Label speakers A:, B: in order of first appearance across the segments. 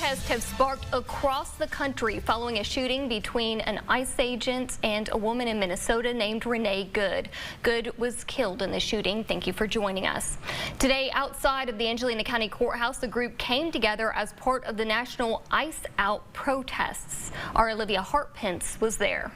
A: Protests have sparked across the country following a shooting between an ICE agent and a woman in Minnesota named Renee Good. Good was killed in the shooting. Thank you for joining us. Today, outside of the Angelina County Courthouse, the group came together as part of the National ICE Out protests. Our Olivia Hartpence was there.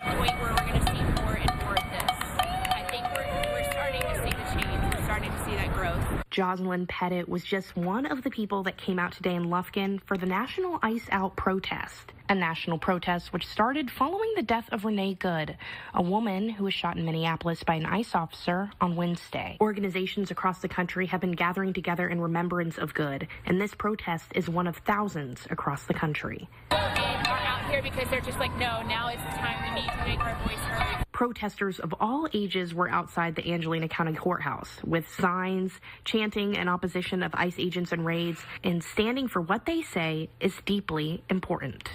B: Point where we're going to see more and more of this. I think we're starting to see the change. We're starting to see that growth.
C: Jocelyn Pettit was just one of the people that came out today in Lufkin for the National ICE Out protest. A national protest which started following the death of Renee Good, a woman who was shot in Minneapolis by an ICE officer on Wednesday. Organizations across the country have been gathering together in remembrance of Good, and this protest is one of thousands across the country.
B: And are out here because they're just like, no, now is the time. We need to make our voice heard.
C: Protesters of all ages were outside the Angelina County Courthouse with signs, chanting in opposition of ICE agents and raids, and standing for what they say is deeply important.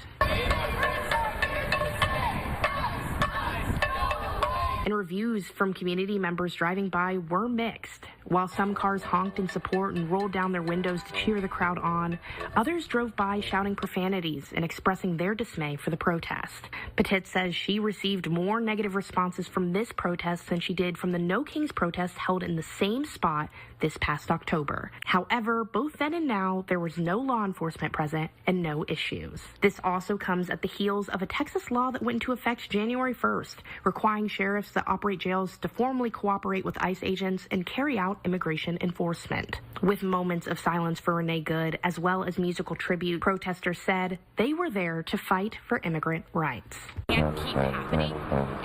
C: And reviews from community members driving by were mixed. While some cars honked in support and rolled down their windows to cheer the crowd on, others drove by shouting profanities and expressing their dismay for the protest. Pettit says she received more negative responses from this protest than she did from the No Kings protest held in the same spot this past October. However, both then and now, there was no law enforcement present and no issues. This also comes at the heels of a Texas law that went into effect January 1st, requiring sheriffs that operate jails to formally cooperate with ICE agents and carry out immigration enforcement. With moments of silence for Renee Good, as well as musical tribute, protesters said they were there to fight for immigrant rights.
B: It can't keep happening.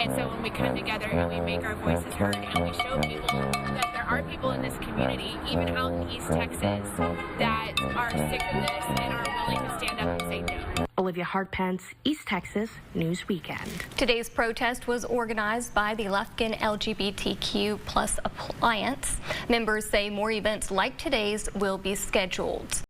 B: And so when we come together and we make our voices heard and we show people that there are people in this community, even out in East Texas, that are sick of this and are willing to stand up and say no.
C: Olivia Hartpence, East Texas News Weekend.
A: Today's protest was organized by the Lufkin LGBTQ+ Alliance. Members say more events like today's will be scheduled.